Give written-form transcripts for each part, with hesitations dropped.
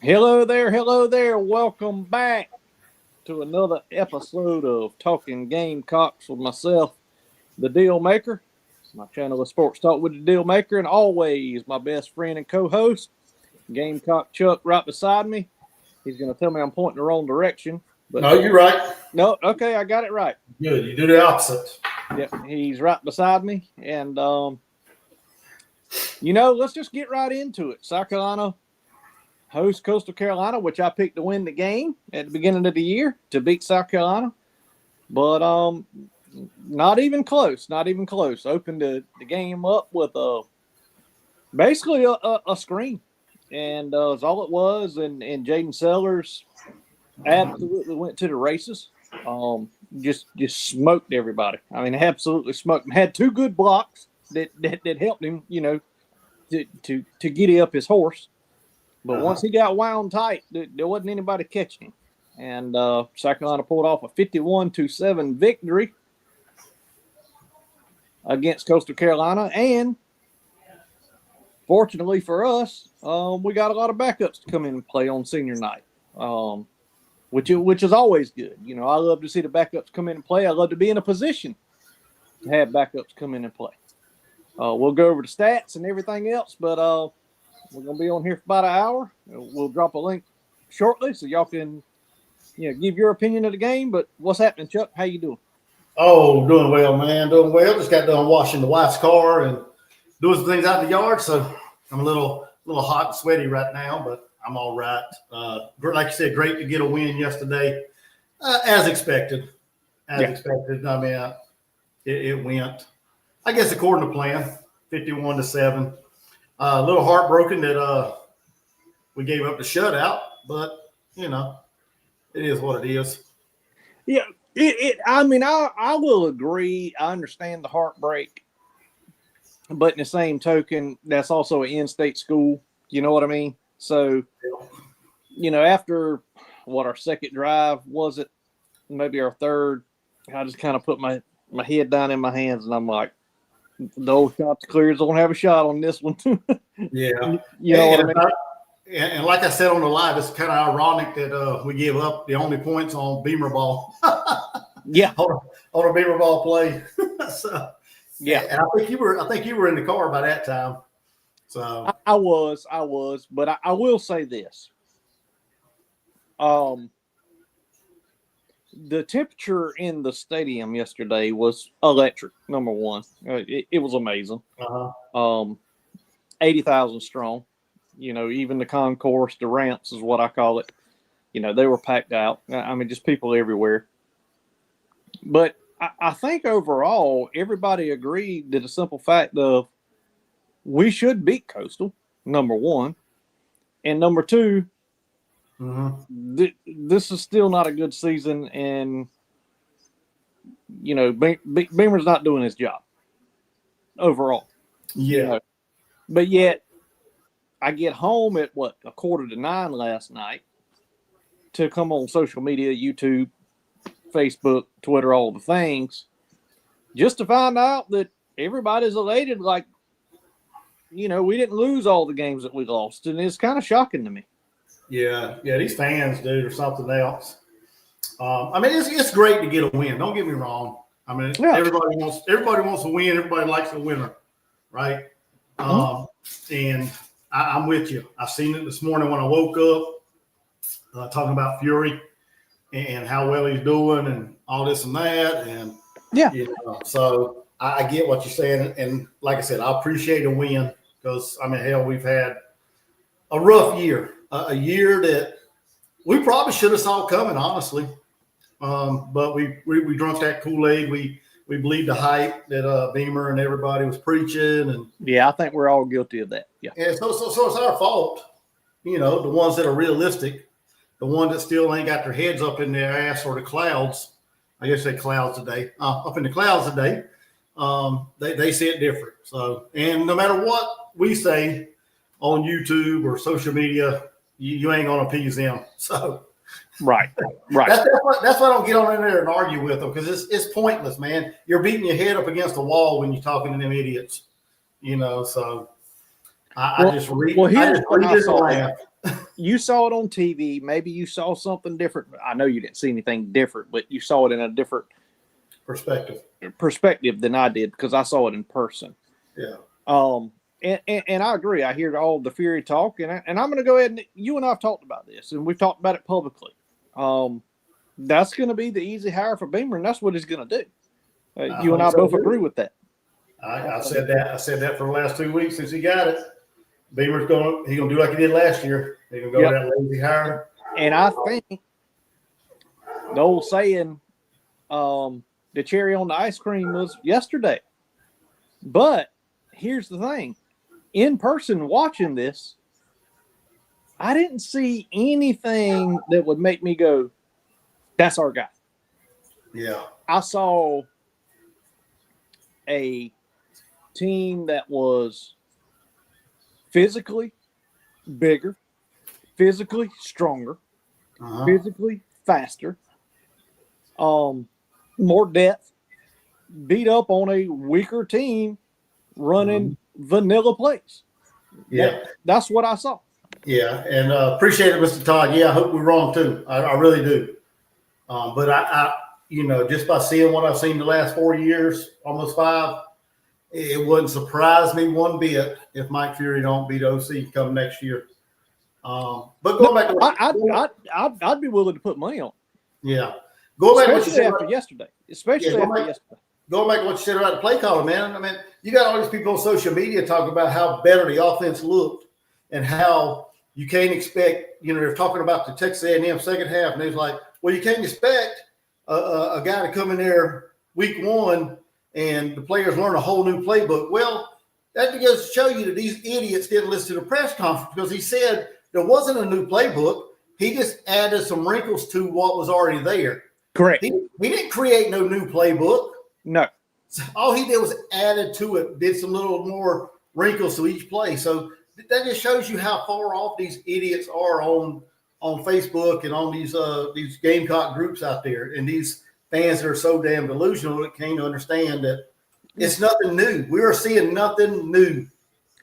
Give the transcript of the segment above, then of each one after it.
Hello there, hello there. Welcome back to another episode of Talking Gamecocks with myself, the Deal Maker. My channel is Sports Talk with the Deal Maker, and always my best friend and co-host, Gamecock Chuck, right beside me. He's going to tell me I'm pointing the wrong direction. But No, you're right. no, okay, I got it right. Good. You do the opposite. Yep, he's right beside me. And, let's just get right into it. South Carolina hosts Coastal Carolina, which I picked to win the game at the beginning of the year to beat South Carolina. But not even close. Not even close. Opened the game up with basically a screen. And that's all it was. And Jaden Sellers absolutely went to the races. Just smoked everybody. I mean, absolutely smoked him. Had two good blocks that helped him, to giddy up his horse. But once he got wound tight, there wasn't anybody catching him. And South Carolina pulled off a 51-7 victory against Coastal Carolina. And fortunately for us, we got a lot of backups to come in and play on senior night, which is always good. I love to see the backups come in and play. I love to be in a position to have backups come in and play. We'll go over the stats and everything else, but we're going to be on here for about an hour. We'll drop a link shortly so y'all can give your opinion of the game. But what's happening, Chuck? How you doing? Oh, doing well, man. Doing well. Just got done washing the wife's car and doing some things out in the yard. So I'm a little hot and sweaty right now, but I'm all right. Like you said, great to get a win yesterday, as expected. Expected. I mean, it went, I guess, according to plan, 51-7. A little heartbroken that we gave up the shutout, but it is what it is. Yeah, I will agree. I understand the heartbreak, but in the same token, that's also an in-state school. You know what I mean? So, after our second drive, was it maybe our third? I just kind of put my head down in my hands, and I'm like, those shots clears don't have a shot on this one. Yeah. You know what I mean? And like I said on the live, it's kind of ironic that we gave up the only points on Beamer ball. Yeah. On a Beamer ball play. So yeah. And I think you were in the car by that time. So I was, but I will say this. The temperature in the stadium yesterday was electric. Number one, it was amazing. 80,000 strong. Even the concourse, the ramps is what I call it. They were packed out. I mean, just people everywhere. But I think overall, everybody agreed to the simple fact of we should beat Coastal, number one. And number two, this is still not a good season. And, Beamer's not doing his job overall. Yeah. But yet, I get home at 8:45 last night to come on social media, YouTube, Facebook, Twitter, all the things, just to find out that everybody's elated. Like, we didn't lose all the games that we lost, and it's kind of shocking to me. Yeah, these fans, dude, are something else. I mean, it's great to get a win. Don't get me wrong. I mean, everybody wants to win. Everybody likes a winner, right? And I'm with you. I seen it this morning when I woke up, talking about Fury and how well he's doing and all this and that. And so I get what you're saying. And like I said, I appreciate a win because, I mean, hell, we've had a rough year, a year that we probably should have saw coming, honestly. But we drunk that Kool-Aid. We believed the hype that Beamer and everybody was preaching. And yeah, I think we're all guilty of that. Yeah. And so it's our fault, the ones that are realistic, the ones that still ain't got their heads up in their ass or the clouds. I guess they clouds today, up in the clouds today. They see it different. So, and no matter what we say on YouTube or social media, you ain't gonna appease them. So, right. That's why I don't get on in there and argue with them because it's pointless, man. You're beating your head up against the wall when you're talking to them idiots, So I just read Here's it what I and saw. laugh. You saw it on TV. Maybe you saw something different. I know you didn't see anything different, but you saw it in a different perspective than I did because I saw it in person. Yeah. And I agree. I hear all the Fury talk, and I'm going to go ahead and you and I have talked about this, and we've talked about it publicly. That's going to be the easy hire for Beamer, and that's what he's going to do. You and I both agree with that. I said that. I said that for the last 2 weeks since he got it. Beamer's he's gonna do like he did last year. He's gonna go that lazy hire. And I think the old saying, the cherry on the ice cream was yesterday. But here's the thing. In person watching this, I didn't see anything that would make me go, that's our guy. Yeah. I saw a team that was physically bigger, physically stronger, physically faster, more depth, beat up on a weaker team running vanilla plays. Yeah. That's what I saw. Yeah, and appreciate it, Mr. Todd. Yeah, I hope we're wrong too. I really do. But I just by seeing what I've seen the last 4 years, almost 5, it wouldn't surprise me one bit if Mike Fury don't beat OC come next year. But going back to I'd be willing to put money on. Yeah, going back especially after yesterday. Especially after yesterday. Going back to what you said about the play calling, man. I mean, you got all these people on social media talking about how better the offense looked and how you can't expect. They're talking about the Texas A&M second half, and they're like, well, you can't expect a guy to come in there week 1 and the players learn a whole new playbook. Well, that goes to show you that these idiots didn't listen to the press conference because he said there wasn't a new playbook. He just added some wrinkles to what was already there. Correct. He didn't create no new playbook. No. All he did was added to it, did some little more wrinkles to each play. So that just shows you how far off these idiots are on Facebook and on these Gamecock groups out there, and these fans that are so damn delusional that can't understand that it's nothing new. We are seeing nothing new.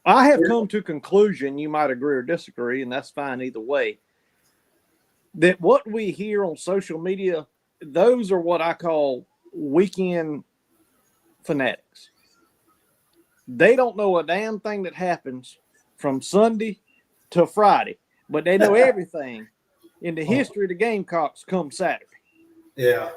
I have come to a conclusion, you might agree or disagree, and that's fine either way, that what we hear on social media, those are what I call weekend fanatics. They don't know a damn thing that happens from Sunday to Friday, but they know everything in the history of the Gamecocks come Saturday. Yeah.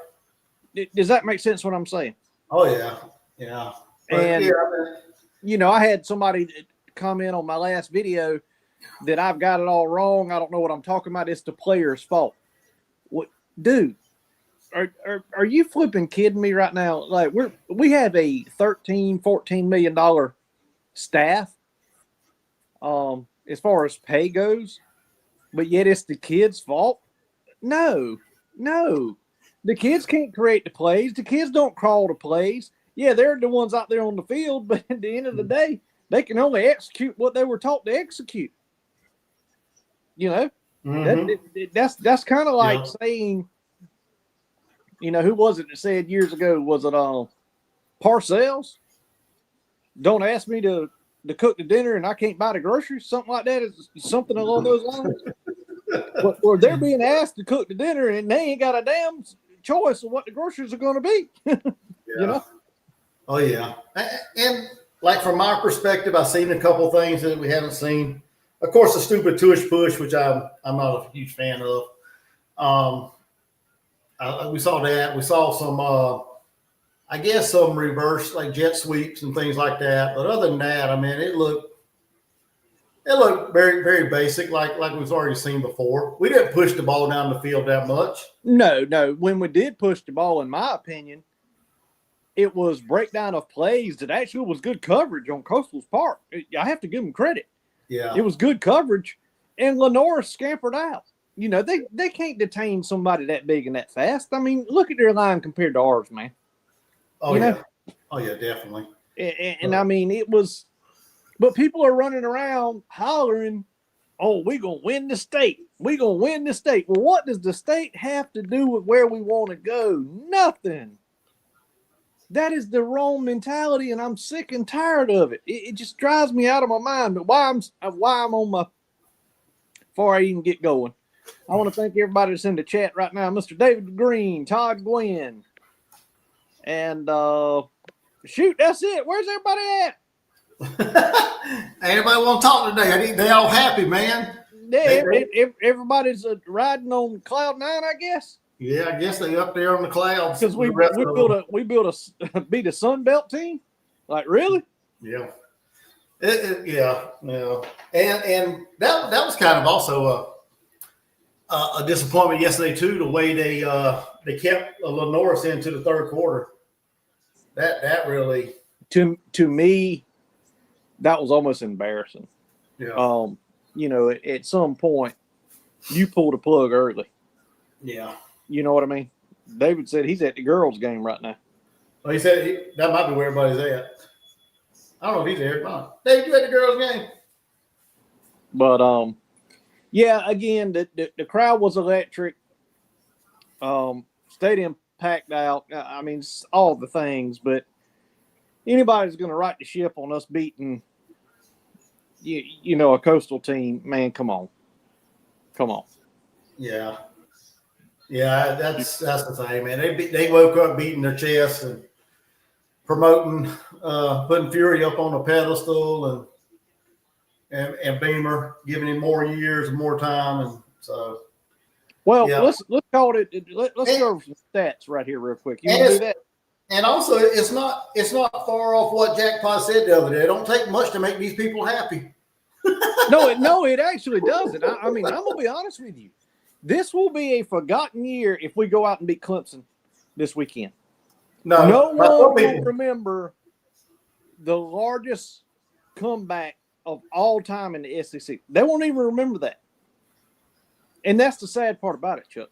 Does that make sense what I'm saying? Oh, yeah. Yeah. And, I had somebody comment on my last video that I've got it all wrong. I don't know what I'm talking about. It's the player's fault. What, dude, are you flipping kidding me right now? Like we have a $13-14 million staff as far as pay goes, but yet it's the kids' fault? No. The kids can't create the plays. The kids don't crawl the plays. Yeah, they're the ones out there on the field, but at the end of the day, they can only execute what they were taught to execute. That's kind of like saying, who was it that said years ago? Was it Parcells? Don't ask me to cook the dinner and I can't buy the groceries. Something like that is something along those lines. Or they're being asked to cook the dinner and they ain't got a damn choice of what the groceries are going to be. Oh yeah, and like from my perspective, I've seen a couple things that we haven't seen. Of course, the stupid tush push, which I'm not a huge fan of. We saw that. We saw some, some reverse like jet sweeps and things like that. But other than that, I mean, it looked very, very basic, like we've already seen before. We didn't push the ball down the field that much. No. When we did push the ball, in my opinion, it was breakdown of plays that actually was good coverage on Coastal's part. I have to give them credit. Yeah. It was good coverage, and Lenore scampered out. They can't detain somebody that big and that fast. I mean, look at their line compared to ours, man. Oh, yeah. Oh, yeah, definitely. And I mean, it was – but people are running around hollering, oh, we're going to win the state. We're going to win the state. Well, what does the state have to do with where we want to go? Nothing. That is the wrong mentality, and I'm sick and tired of it. It just drives me out of my mind. But why I'm on my before I even get going, I want to thank everybody that's in the chat right now. Mr. David Green, Todd Gwynn, and shoot, that's it. Where's everybody at? Anybody want to talk today? They all happy, man. Yeah, everybody's riding on cloud 9, I guess. Yeah, I guess they up there on the clouds. Because we built a beat a Sun Belt team. Like, really? Yeah. Yeah. And that was kind of also a disappointment yesterday too. The way they kept Norris into the third quarter. That really to me, that was almost embarrassing. Yeah. At some point, you pulled a plug early. Yeah. You know what I mean? David said he's at the girls' game right now. Well, he said that might be where everybody's at. I don't know if he's there. Dave, you at the girls' game? But yeah. Again, the crowd was electric. Stadium packed out. I mean, all the things. But anybody's going to right the ship on us beating, a coastal team. Man, come on. Yeah. Yeah, that's the thing, man. They woke up beating their chests and promoting, putting Fury up on a pedestal and Beamer, giving him more years and more time, and so. Well, yeah. let's call it. Let's go over some stats right here, real quick. You want to do that? And also, it's not far off what Jackpot said the other day. It don't take much to make these people happy. No, it actually doesn't. I mean, I'm gonna be honest with you. This will be a forgotten year if we go out and beat Clemson this weekend. No one will remember the largest comeback of all time in the SEC. They won't even remember that. And that's the sad part about it, Chuck.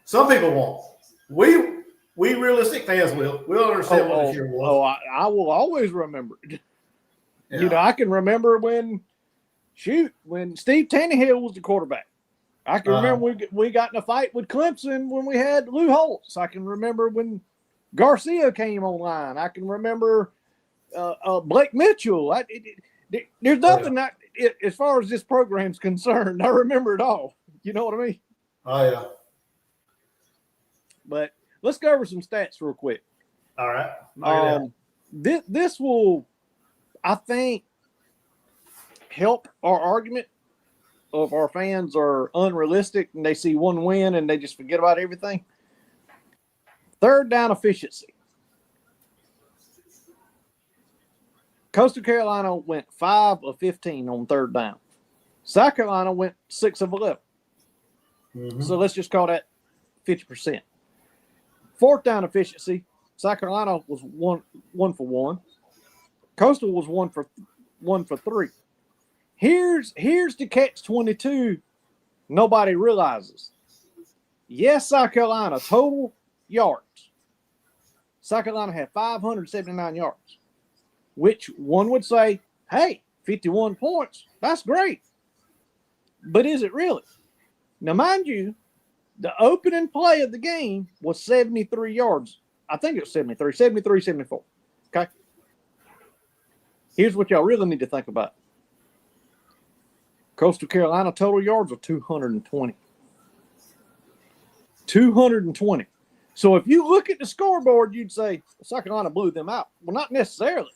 Some people won't. We realistic fans will. We'll understand what this year was. I will always remember it. Yeah. I can remember when Steve Tannehill was the quarterback. I can remember we got in a fight with Clemson when we had Lou Holtz. I can remember when Garcia came online. I can remember Blake Mitchell. There's nothing as far as this program's concerned. I remember it all. You know what I mean? Oh, yeah. But let's go over some stats real quick. All right. This will, I think, help our argument of our fans are unrealistic and they see one win and they just forget about everything. Third down efficiency. Coastal Carolina went 5 of 15 on third down. South Carolina went 6 of 11. Mm-hmm. So let's just call that 50%. Fourth down efficiency. South Carolina was one for 1. Coastal was 1 for 3. Here's the catch-22 nobody realizes. Yes, South Carolina, total yards. South Carolina had 579 yards, which one would say, hey, 51 points, that's great. But is it really? Now, mind you, the opening play of the game was 73 yards. I think it was 73, 74. Okay? Here's what y'all really need to think about. Coastal Carolina total yards are 220. 220. So if you look at the scoreboard, you'd say South Carolina blew them out. Well, not necessarily.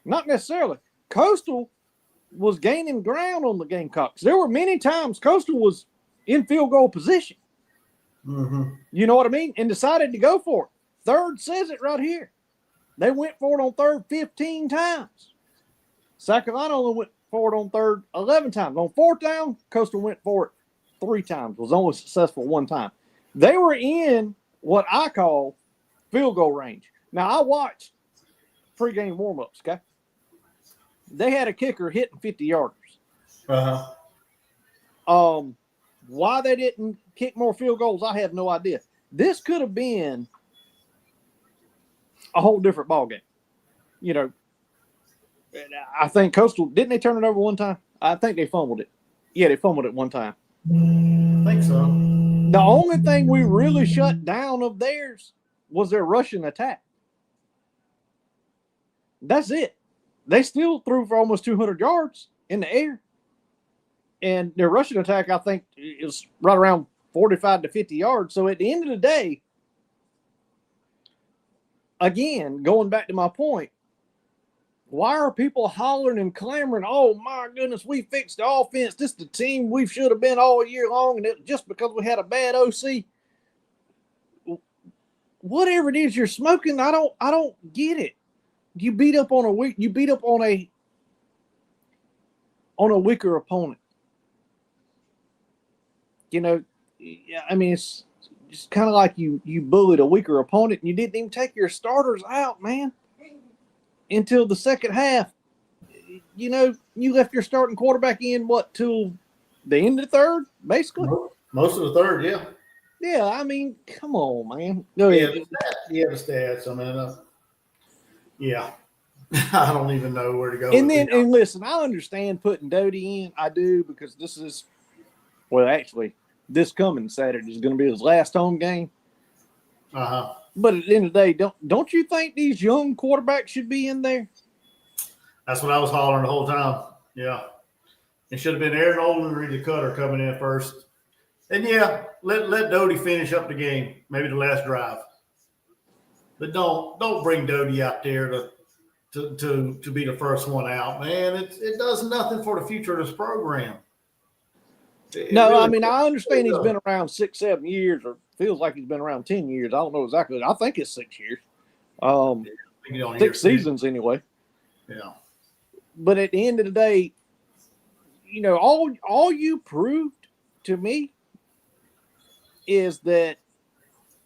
Not necessarily. Coastal was gaining ground on the Gamecocks. There were many times Coastal was in field goal position. Mm-hmm. You know what I mean? And decided to go for it. Third says it right here. They went for it on third 15 times. South Carolina only went for it on third 11 times. On fourth down, Coastal went for it 3 times. Was only successful 1 time. They were in what I call field goal range. Now, I watched pregame warm-ups, okay? They had a kicker hitting 50-yarders. Uh-huh. Why they didn't kick more field goals, I have no idea. This could have been a whole different ballgame. You know, I think Coastal, didn't they turn it over 1 time? I think they fumbled it. Yeah, they fumbled it 1 time. I think so. The only thing we really shut down of theirs was their rushing attack. That's it. They still threw for almost 200 yards in the air. And their rushing attack, I think, is right around 45 to 50 yards. So at the end of the day, again, going back to my point, why are people hollering and clamoring, oh, my goodness, we fixed the offense. This is the team we should have been all year long, and just because we had a bad OC. Whatever it is you're smoking, I don't get it. You beat up on a weaker opponent. You know, I mean, it's just kind of like you bullied a weaker opponent and you didn't even take your starters out, man, until the second half. You know, you left your starting quarterback in, till the end of the third, basically? Most of the third, yeah. Yeah, I mean, come on, man. Go ahead. Yeah, the stats. I mean, yeah. I don't even know where to go. And listen, I understand putting Doty in. I do, because this is, well, actually, this coming Saturday is going to be his last home game. But at the end of the day, don't you think these young quarterbacks should be in there? That's what I was hollering the whole time. Yeah. It should have been Aaron Olin and Reed Cutter coming in first. And yeah, let Doty finish up the game, maybe the last drive. But don't bring Doty out there to be the first one out, man. It does nothing for the future of this program. I mean, I understand he's been around 6-7 years, or feels like he's been around 10 years. I don't know exactly. I think it's 6 years. 6 seasons anyway. Yeah. But at the end of the day, you know, all you proved to me is that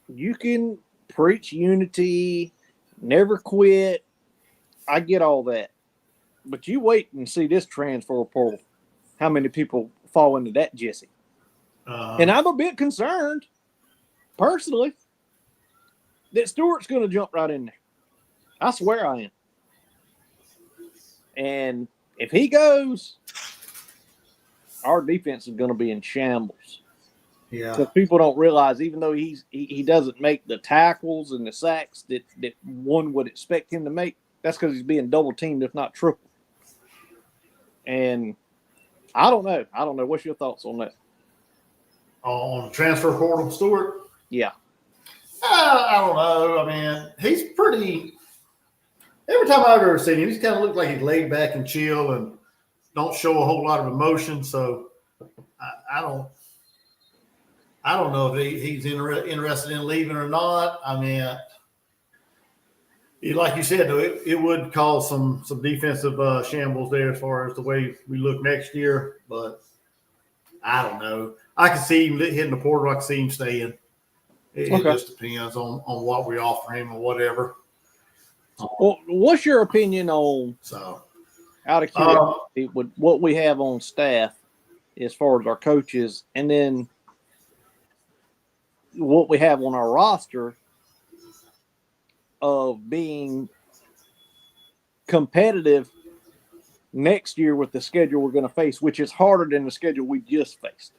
you can preach unity, never quit. I get all that. But you wait and see this transfer portal. How many people fall into that, Jesse? And I'm a bit concerned, personally, that Stewart's going to jump right in there. I swear I am. And if he goes, our defense is going to be in shambles. Yeah. Because people don't realize, even though he doesn't make the tackles and the sacks that one would expect him to make, that's because he's being double teamed, if not triple. And I don't know. What's your thoughts on that? On the transfer portal, Stewart? Yeah. I don't know. I mean, he's pretty. Every time I've ever seen him, he's kind of looked like he's laid back and chill and don't show a whole lot of emotion. So I don't know if he's interested in leaving or not. I mean, like you said, though, it would cause some defensive shambles there as far as the way we look next year. But I don't know. I can see him hitting the portal. I can see him staying. It just depends on what we offer him or whatever. Well, what's your opinion on, out of curiosity, with what we have on staff as far as our coaches, and then what we have on our roster of being competitive next year with the schedule we're going to face, which is harder than the schedule we just faced?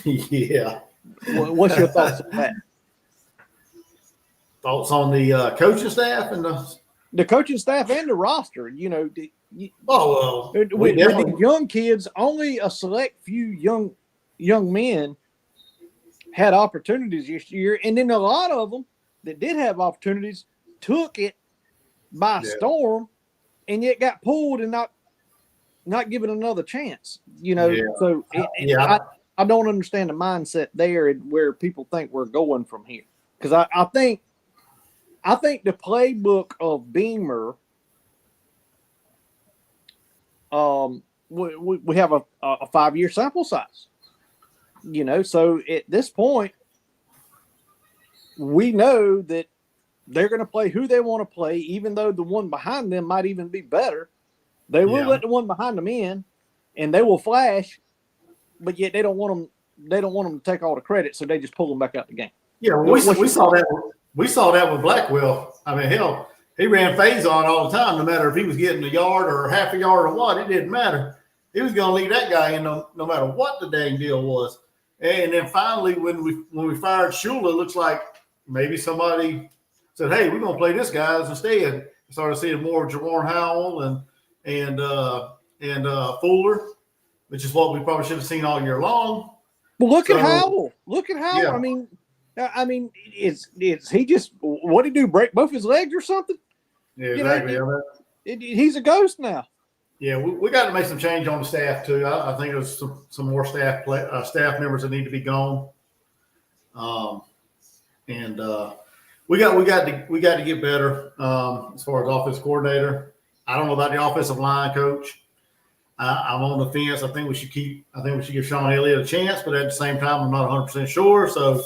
Yeah. What's your thoughts on that? Thoughts on the coaching staff and the coaching staff and the roster? You know, with the young kids, only a select few young men had opportunities this year, and then a lot of them that did have opportunities took it by storm, and yet got pulled and not given another chance. You know, so I don't understand the mindset there and where people think we're going from here, because I think the playbook of Beamer, we have a 5-year sample size. You know, so at this point, we know that they're going to play who they want to play, even though the one behind them might even be better. They will let the one behind them in, and they will flash, but yet they don't want them. They don't want them to take all the credit, so they just pull them back out the game. Yeah, well, we saw that. We saw that with Blackwell. I mean, hell, he ran phase on all the time, no matter if he was getting a yard or half a yard or what. It didn't matter. He was going to leave that guy in no matter what the dang deal was. And then finally, when we fired Shula, it looks like maybe somebody said, "Hey, we're going to play this guys instead." Started seeing more of Jawan Howell and Fuller, which is what we probably should have seen all year long. Well, look at Howell. Look at Howell. Yeah. I mean, is he just what did he do? Break both his legs or something? Yeah, exactly. He's a ghost now. Yeah, we got to make some change on the staff too. I think there's some more staff members that need to be gone. We got to get better as far as offensive coordinator. I don't know about the offensive line coach. I'm on the fence. I think we should give Sean Elliott a chance, but at the same time, I'm not 100% sure. So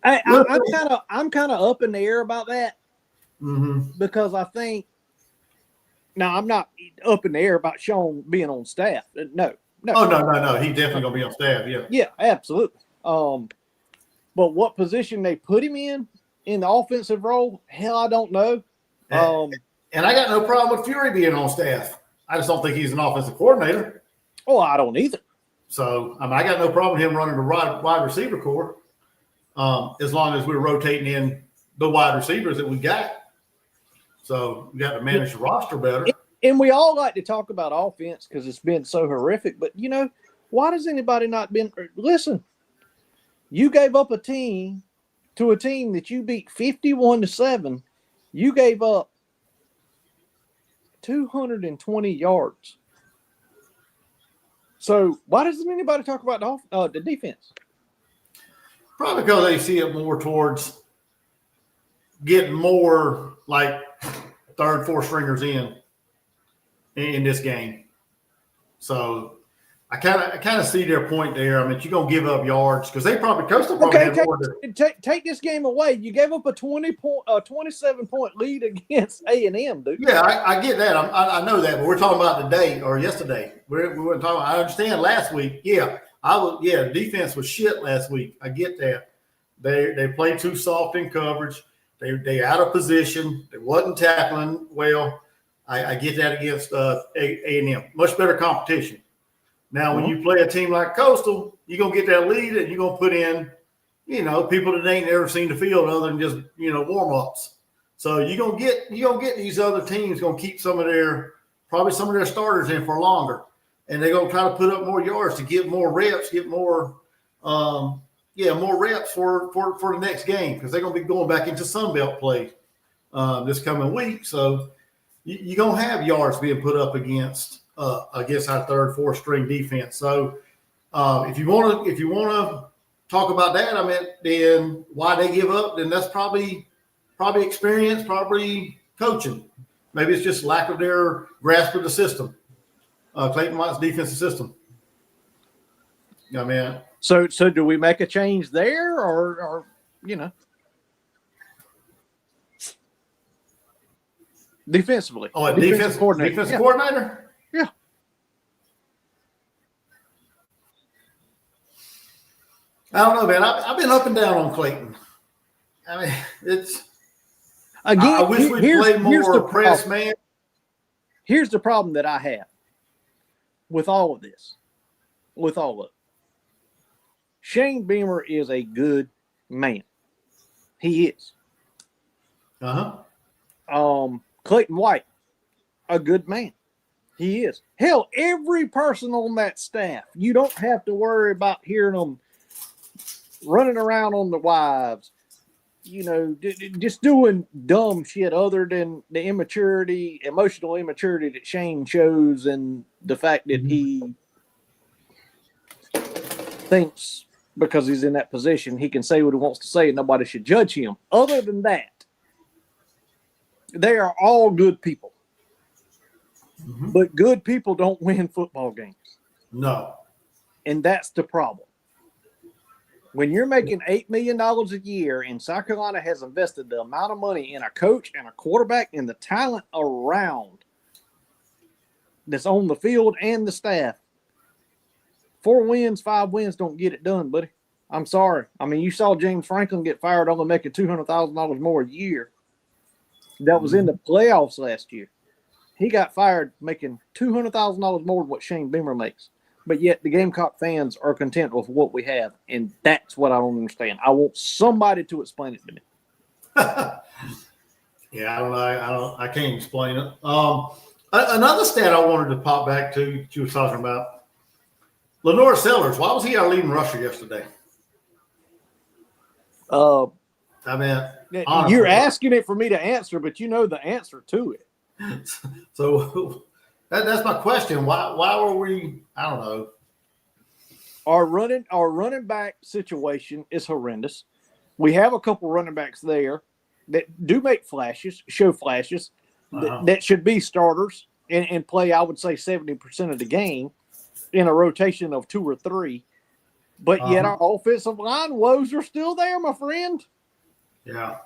I'm kind of up in the air about that because I think now I'm not up in the air about Sean being on staff. No. Oh no. He's definitely gonna be on staff. Yeah, absolutely. But what position they put him in the offensive role? Hell, I don't know. And I got no problem with Fury being on staff. I just don't think he's an offensive coordinator. Oh, I don't either. So I got no problem with him running the wide receiver core, as long as we're rotating in the wide receivers that we got. So we got to manage the roster better. And we all like to talk about offense because it's been so horrific. But, why does anybody not been – listen, you gave up a team that you beat 51-7. You gave up 220 yards. So why doesn't anybody talk about the defense? Probably because they see it more towards getting more like third, fourth stringers in this game. So I kind of see their point there. I mean, you're gonna give up yards because they probably take this game away. You gave up a 27-point lead against A&M, dude. Yeah, I get that. I know that, but we're talking about today or yesterday. We weren't talking. I understand last week. Yeah, defense was shit last week. I get that. They played too soft in coverage. They out of position. They wasn't tackling well. I get that against A&M. Much better competition. Now, when you play a team like Coastal, you're going to get that lead and you're going to put in, people that ain't never seen the field other than just, warm-ups. So you're going to get these other teams going to keep some of their starters in for longer. And they're going to try to put up more yards to get more reps, more reps for the next game because they're going to be going back into Sunbelt play this coming week. So you're going to have yards being put up against our third, fourth string defense. So if you want to talk about that, then why they give up, then that's probably experience, probably coaching. Maybe it's just lack of their grasp of the system, Clayton White's defensive system. So do we make a change there or defensively? Oh, defensive coordinator? Yeah. I don't know, man. I've been up and down on Clayton. It's again. I wish we played more press man. Here's the problem that I have with all of this. Shane Beamer is a good man. He is. Clayton White, a good man. He is. Hell, every person on that staff, you don't have to worry about hearing them running around on the wives, just doing dumb shit other than the emotional immaturity that Shane shows and the fact that he thinks because he's in that position, he can say what he wants to say and nobody should judge him. Other than that, they are all good people. But good people don't win football games. No. And that's the problem. When you're making $8 million a year and South Carolina has invested the amount of money in a coach and a quarterback and the talent around that's on the field and the staff, 4 wins, 5 wins don't get it done, buddy. I'm sorry. You saw James Franklin get fired only making $200,000 more a year. That was in the playoffs last year. He got fired making $200,000 more than what Shane Beamer makes. but yet the Gamecock fans are content with what we have, and that's what I don't understand. I want somebody to explain it to me. Yeah, I don't know. I can't explain it. Another stat I wanted to pop back to, you was talking about Lenore Sellers. Why was he our leading rusher yesterday? I mean, honestly, you're asking it for me to answer, but you know the answer to it. So that's my question. Why were we? I don't know. Our running back situation is horrendous. We have a couple running backs there that do make flashes, show flashes, that should be starters and play, I would say, 70% of the game in a rotation of 2 or 3. But yet our offensive line woes are still there, my friend. Yeah.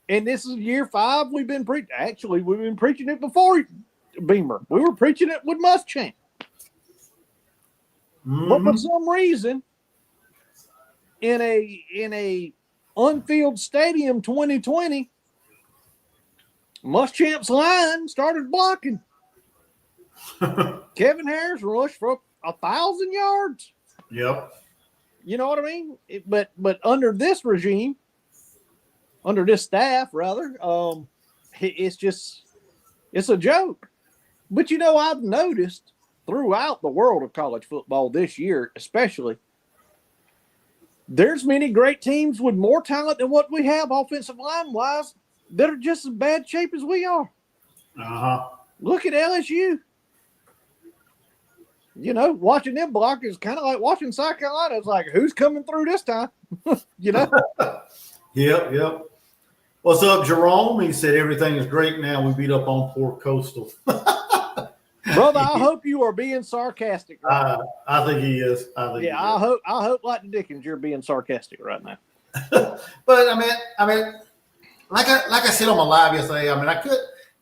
And this is year 5 we've been preaching. Actually, we've been preaching it before Beamer. We were preaching it with Muschamp. But for some reason, in a on-field stadium 2020, Muschamp's line started blocking. Kevin Harris rushed for 1,000 yards. Yep. You know what I mean? But under this regime, under this staff, rather, it's a joke. But, I've noticed throughout the world of college football this year, especially, there's many great teams with more talent than what we have offensive line-wise that are just as bad shape as we are. Look at LSU. Watching them block is kind of like watching South Carolina. It's like, who's coming through this time? Yep. What's up, Jerome? He said everything is great now. We beat up on poor Coastal. Brother, I hope you are being sarcastic. Right I think he is. I hope like the Dickens you're being sarcastic right now. But I mean, like I said on my live yesterday,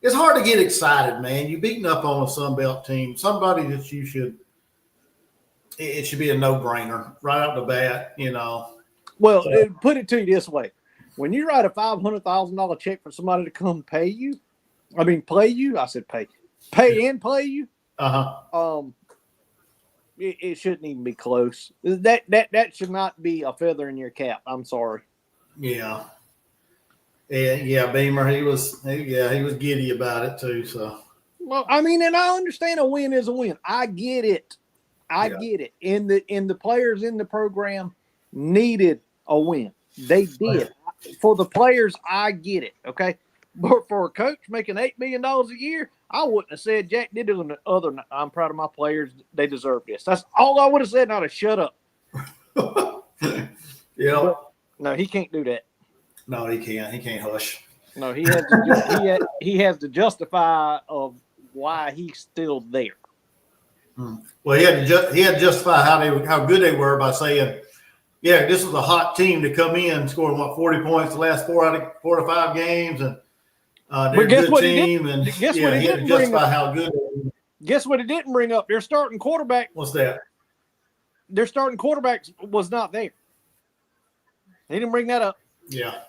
it's hard to get excited, man. You're beating up on a Sunbelt team, somebody that it should be a no-brainer right out the bat, Well, put it to you this way. When you write a $500,000 check for somebody to come play you, I said pay and play you. It shouldn't even be close. That should not be a feather in your cap. I'm sorry. Yeah. Yeah, Beamer, he was giddy about it too. So, well, and I understand a win is a win. I get it. I get it. And the players in the program needed a win. They did. For the players, I get it. Okay. But for a coach making $8 million a year, I wouldn't have said Jack did it on the other. I'm proud of my players. They deserve this. That's all I would have said. Not to shut up. Yeah. But, no, he can't do that. No, he can't. He can't hush. No, he has to. He has to justify of why he's still there. Well, he had to justify how good they were by saying, "Yeah, this was a hot team to come in, scoring 40 points the last 4 out of 5 games, and they're a good team." And he had to justify how good. Guess what? It didn't bring up their starting quarterback. What's that? Their starting quarterback was not there. He didn't bring that up. Yeah.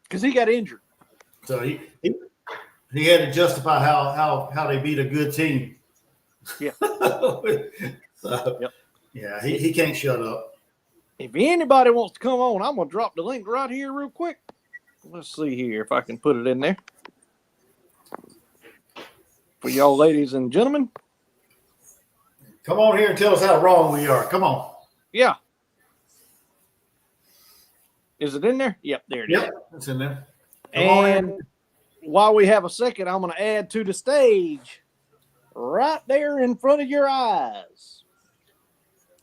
Because he got injured. So he had to justify how they beat a good team. Yeah. Yeah, he can't shut up. If anybody wants to come on, I'm going to drop the link right here real quick. Let's see here if I can put it in there. For y'all ladies and gentlemen. Come on here and tell us how wrong we are. Come on. Yeah. Is it in there? Yep, there it is. Yep, it's in there. And while we have a second, I'm going to add to the stage right there in front of your eyes.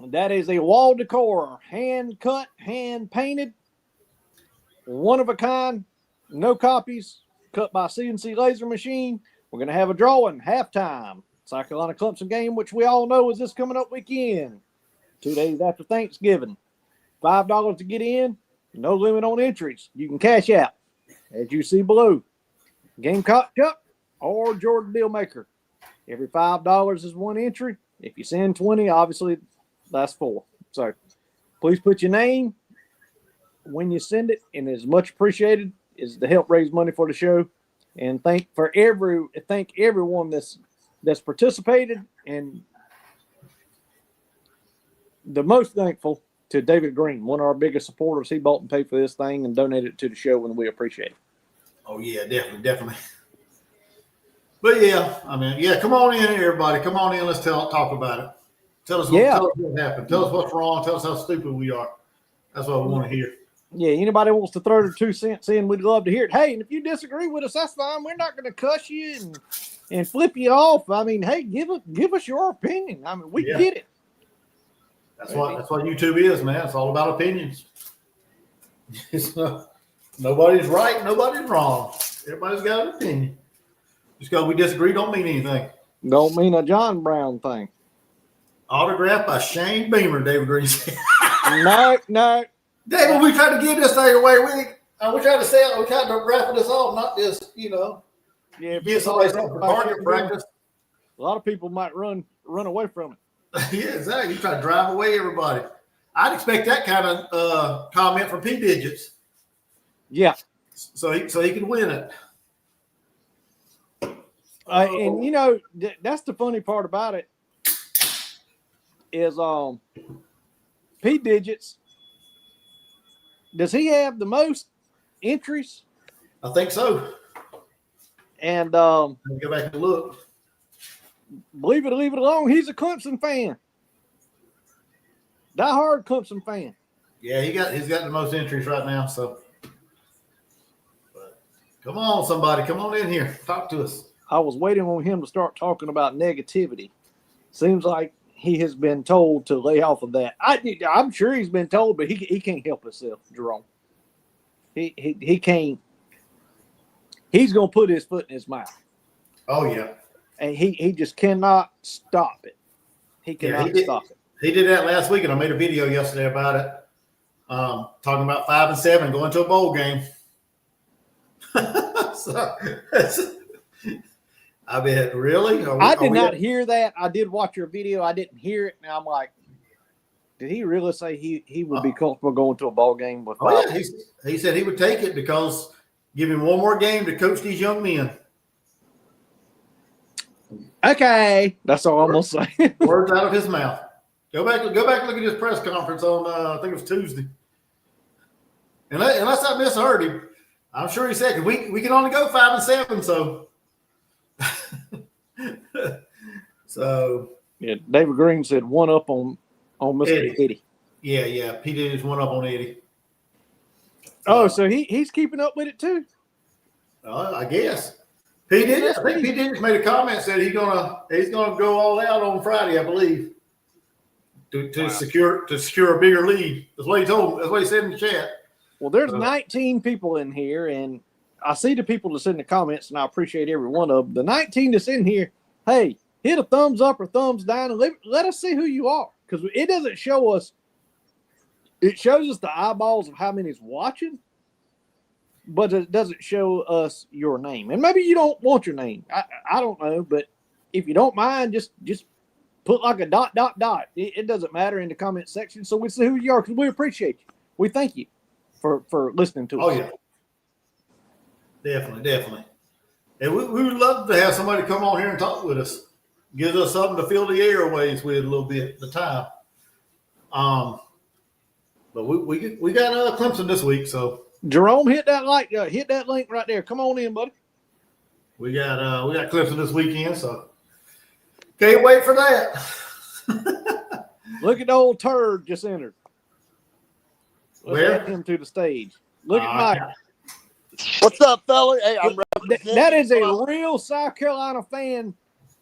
That is a wall decor, hand cut, hand painted, one of a kind, no copies, cut by CNC laser machine. We're going to have a drawing, halftime, South Carolina Clemson game, which we all know is this coming up weekend, 2 days after Thanksgiving. $5 to get in, no limit on entries. You can cash out, as you see below. Gamecock Cup or Jordan Dealmaker. Every $5 is one entry. If you send 20, obviously that's 4. So please put your name when you send it, and it's much appreciated is to help raise money for the show. And thank everyone that's participated and the most thankful to David Green, one of our biggest supporters. He bought and paid for this thing and donated it to the show, and we appreciate it. Oh, yeah, definitely. But, yeah, I mean, yeah, come on in, everybody. Come on in. Let's talk about it. Tell us what happened. Tell us what's wrong. Tell us how stupid we are. That's what we want to hear. Yeah, anybody wants to throw their 2 cents in, we'd love to hear it. Hey, and if you disagree with us, that's fine. We're not going to cuss you and flip you off. I mean, hey, give us your opinion. I mean, we get it. That's what YouTube is, man. It's all about opinions. Nobody's right, nobody's wrong. Everybody's got an opinion. Just because we disagree don't mean anything. Don't mean a John Brown thing. Autographed by Shane Beamer, David Green said. No. David, we tried to give this thing away. We tried to sell. We tried to wrap this off, not just, Yeah, get somebody something for target practice. A lot of people might run away from it. Yeah, exactly. You try to drive away everybody. I'd expect that kind of comment from P Digits. Yeah. So he can win it. And that's the funny part about it is P Digits. Does he have the most entries? I think so. And let me go back and look. Believe it or leave it alone, he's a Clemson fan. Die-hard Clemson fan. Yeah, he's got the most entries right now. So, but come on, somebody, come on in here, talk to us. I was waiting on him to start talking about negativity. Seems like he has been told to lay off of that. I'm sure he's been told, but he can't help himself, Jerome. He can't. He's gonna put his foot in his mouth. Oh yeah. And he just cannot stop it. He cannot stop it. He did that last week, and I made a video yesterday about it, talking about 5 and 7 going to a bowl game. I mean, really? I did not hear that. I did watch your video. I didn't hear it, and I'm like, did he really say he would be comfortable going to a ball game with 5? Oh, yeah. He said he would take it because give him one more game to coach these young men. Okay, that's all I'm gonna say. Words out of his mouth. Go back and look at his press conference on I think it was Tuesday. Unless I misheard him, I'm sure he said we can only go 5 and 7. So yeah, David Green said one up on Mr. Eddie. Yeah. P. Diddy's one up on Eddie. So he's keeping up with it too. I guess. I think P. Diddy made a comment said he's gonna go all out on Friday, I believe, to secure a bigger lead. That's what he told. That's what he said in the chat. Well, there's 19 people in here, and I see the people that's in the comments, and I appreciate every one of them. The 19 that's in here, hey, hit a thumbs up or thumbs down, and let us see who you are, because it doesn't show us. It shows us the eyeballs of how many's watching, but it doesn't show us your name. And maybe you don't want your name. I don't know, but if you don't mind, just put like a ... It doesn't matter in the comment section, so we see who you are, because we appreciate you. We thank you for listening to us. Oh yeah, definitely. And we would love to have somebody come on here and talk with us. Gives us something to fill the airways with a little bit at the time. But we got Clemson this week, so Jerome, hit that link right there. Come on in, buddy. We got Clemson this weekend, so can't wait for that. Look at the old turd just entered. Let's Where? get him to the stage. Look at Mike. What's up, fella? Hey, I'm that is a real South Carolina fan,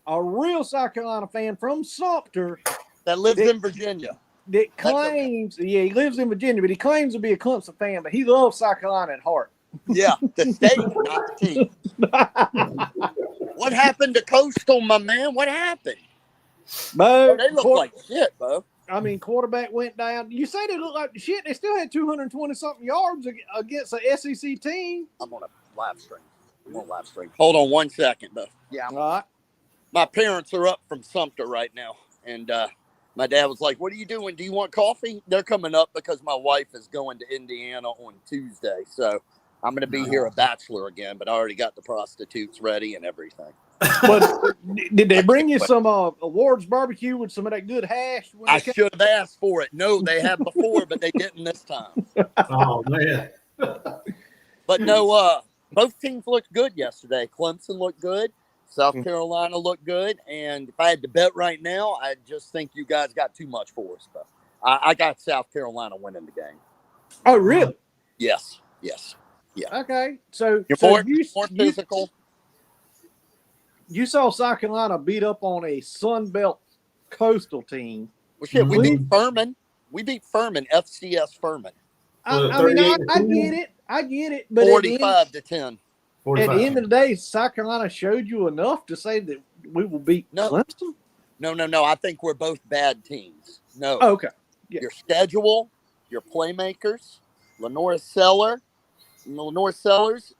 from Sumter that lives in Virginia. That claims, he lives in Virginia, but he claims to be a Clemson fan, but he loves South Carolina at heart. Yeah, the state, not the team. What happened to Coastal, my man? What happened? Bo, they look like shit, Bo. I mean, quarterback went down. You say they look like shit. They still had 220-something yards against an SEC team. I'm on a live stream. Hold on 1 second, Bo. Yeah. All right. My parents are up from Sumter right now, and my dad was like, what are you doing? Do you want coffee? They're coming up because my wife is going to Indiana on Tuesday. So I'm going to be here a bachelor again, but I already got the prostitutes ready and everything. But did they bring you some awards barbecue with some of that good hash? I should have asked for it. No, they have before, but they didn't this time. Oh man. But no, both teams looked good yesterday. Clemson looked good. South Carolina looked good. And if I had to bet right now, I just think you guys got too much for us. But I got South Carolina winning the game. Oh, really? Yes. Yes. Yeah. Okay. So, You're more physical. You saw South Carolina beat up on a Sun Belt Coastal team. Well, shit, we beat Furman. We beat Furman, FCS Furman. I mean, I get it. I get it. But 45 to 10. 45. At the end of the day, South Carolina showed you enough to say that we will beat Clemson? No. I think we're both bad teams. No. Oh, okay. Yeah. Your schedule, your playmakers, Lenore Sellers,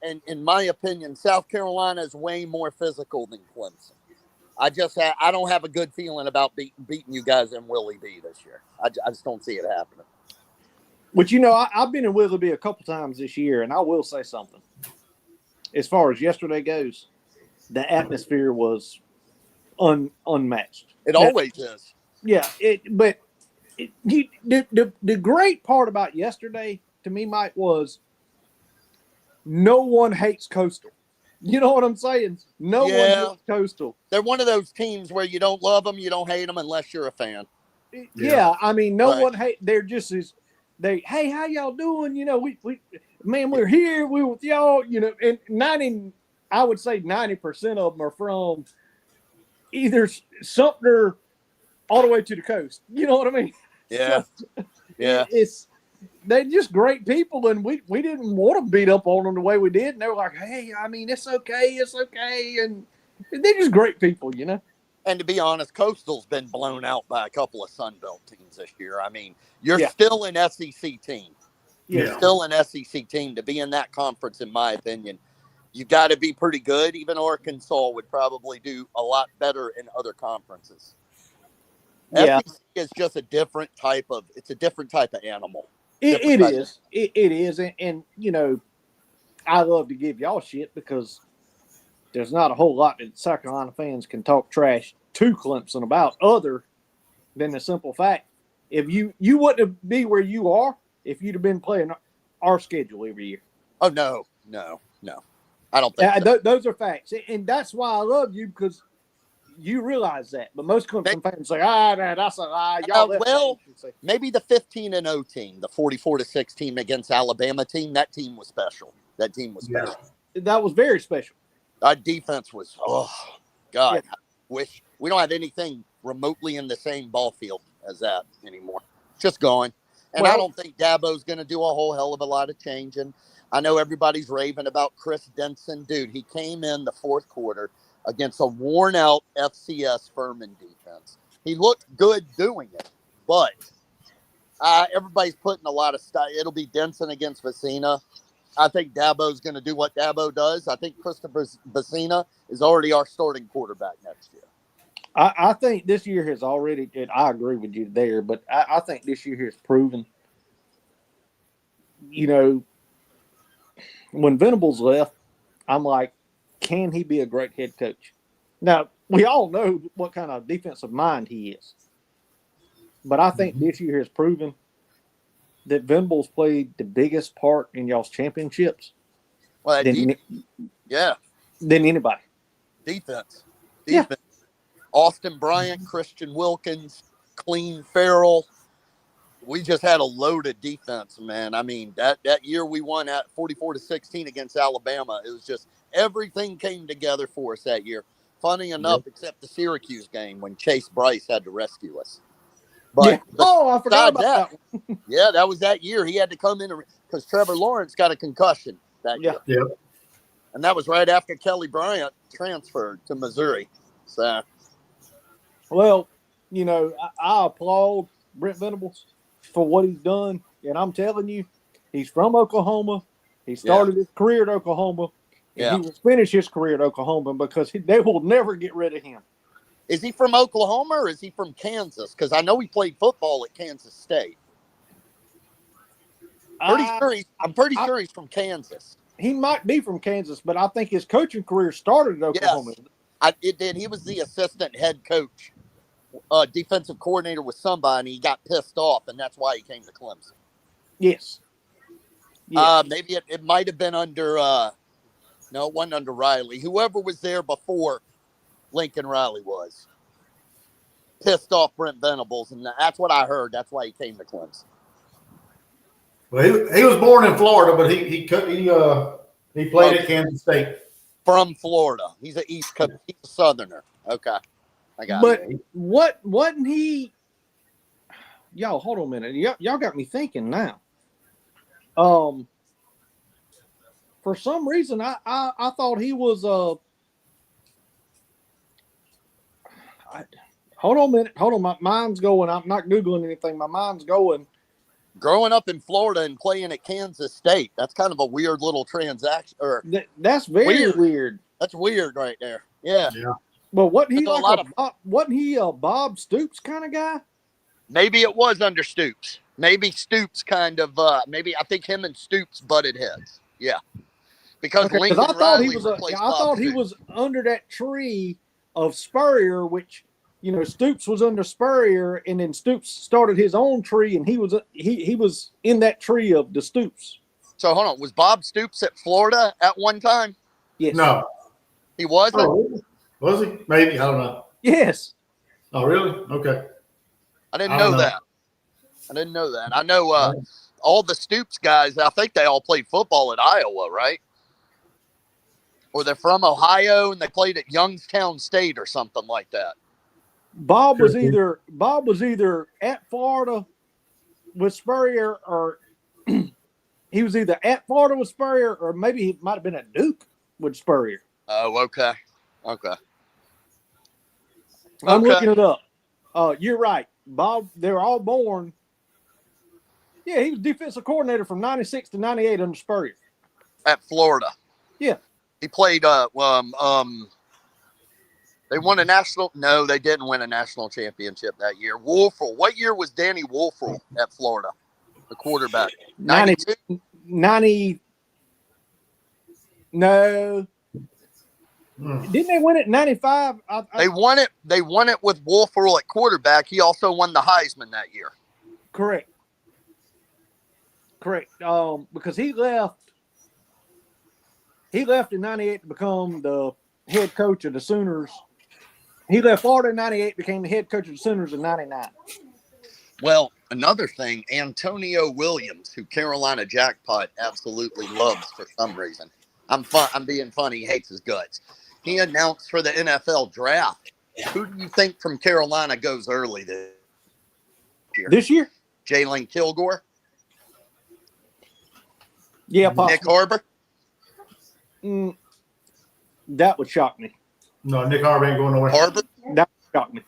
and in my opinion, South Carolina is way more physical than Clemson. I don't have a good feeling about beating you guys in Willie B this year. I just don't see it happening. But, I've been in Willie B a couple times this year, and I will say something. As far as yesterday goes, the atmosphere was unmatched. It always is. Yeah. The great part about yesterday, to me, Mike, was no one hates Coastal. You know what I'm saying? No one hates Coastal. They're one of those teams where you don't love them, you don't hate them unless you're a fan. Yeah, I mean, no one hate. They're just as hey, how y'all doing? We're here. We're with y'all. And I would say 90% of them are from either Sumter all the way to the coast. You know what I mean? Yeah, yeah. They're just great people, and we didn't want to beat up on them the way we did. And they were like, hey, I mean, it's okay, and they're just great people, And to be honest, Coastal's been blown out by a couple of Sun Belt teams this year. I mean, you're still an SEC team. You're still an SEC team. To be in that conference, in my opinion, you got to be pretty good. Even Arkansas would probably do a lot better in other conferences. Yeah. SEC is just a different type of animal. It is. And I love to give y'all shit because there's not a whole lot that South Carolina fans can talk trash to Clemson about other than the simple fact if you wouldn't be where you are if you'd have been playing our schedule every year. Oh, no. I don't think so. Those are facts. And that's why I love you because you realize that. But most Clemson fans say, that's a lie. Y'all maybe the 15-0 team, the 44-6 team against Alabama team, that team was special. That was very special. Our defense was, God, I wish we don't have anything remotely in the same ball field as that anymore. Just gone. And I don't think Dabo's going to do a whole hell of a lot of changing. I know everybody's raving about Chris Denson. Dude, he came in the fourth quarter against a worn-out FCS Furman defense. He looked good doing it, but everybody's putting a lot of stuff. It'll be Denson against Vecina. I think Dabo's going to do what Dabo does. I think Christopher Vecina is already our starting quarterback next year. I think this year has already, and I agree with you there, but I think this year has proven, when Venables left, I'm like, can he be a great head coach? Now, we all know what kind of defensive mind he is. But I think this year has proven that Venables played the biggest part in y'all's championships than anybody. Defense. Yeah. Austin Bryant, Christian Wilkins, Clean Farrell. We just had a loaded defense, man. I mean, that year we won at 44-16 against Alabama. It was just everything came together for us that year. Funny enough, except the Syracuse game when Chase Bryce had to rescue us. But I forgot about that one. Yeah, that was that year. He had to come in because Trevor Lawrence got a concussion that year. Yeah. And that was right after Kelly Bryant transferred to Missouri. So, well, I applaud Brent Venables for what he's done. And I'm telling you, he's from Oklahoma. He started his career at Oklahoma. And he will finish his career at Oklahoma because they will never get rid of him. Is he from Oklahoma or is he from Kansas? Because I know he played football at Kansas State. I'm pretty sure he's from Kansas. He might be from Kansas, but I think his coaching career started at Oklahoma. It did. He was the assistant head coach, defensive coordinator with somebody, and he got pissed off, and that's why he came to Clemson. Yes. Yes. Maybe it might have been under, no, it wasn't under Riley. Whoever was there before Lincoln Riley was. Pissed off Brent Venables, and that's what I heard. That's why he came to Clemson. Well, he was born in Florida, but he played at Kansas State. From Florida, he's a Southerner. Okay, I got but it. What wasn't he? Y'all, hold on a minute. Y'all got me thinking now. For some reason, I thought he was hold on a minute. Hold on, my mind's going. I'm not Googling anything. My mind's going. Growing up in Florida and playing at Kansas State, that's kind of a weird little transaction. That's very weird. That's weird right there. Yeah. But wasn't he a Bob Stoops kind of guy? Maybe it was under Stoops. Maybe Stoops kind of. Maybe I think him and Stoops butted heads. Yeah. Because Lincoln Riley he was under that tree of Spurrier, which. Stoops was under Spurrier, and then Stoops started his own tree, and he was in that tree of the Stoops. So hold on, was Bob Stoops at Florida at one time? Yes. No, he wasn't. Oh, was he? Maybe, I don't know. Yes. Oh, really? Okay. I didn't know that. I know all the Stoops guys. I think they all played football at Iowa, right? Or they're from Ohio and they played at Youngstown State or something like that. Bob was either at Florida with Spurrier, or he was either at Florida with Spurrier, or maybe he might have been at Duke with Spurrier. Oh, okay. I'm looking it up. You're right, Bob. They're all born. Yeah, he was defensive coordinator from '96 to '98 under Spurrier at Florida. Yeah, he played. They won a national. No, they didn't win a national championship that year. Wolfrell. What year was Danny Wolfrell at Florida, the quarterback? 90. No. Didn't they win it in 95? They won it. They won it with Wolfrell at quarterback. He also won the Heisman that year. Correct. Because he left in 98 to become the head coach of the Sooners. He left Florida in 98, became the head coach of the Sooners in 99. Well, another thing, Antonio Williams, who Carolina Jackpot absolutely loves for some reason. I'm being funny. He hates his guts. He announced for the NFL draft. Who do you think from Carolina goes early this year? This year? Jalen Kilgore? Yeah, possibly. Nick Harbor? That would shock me. No, Nick Harbor ain't going nowhere. Harbor? That would shock me.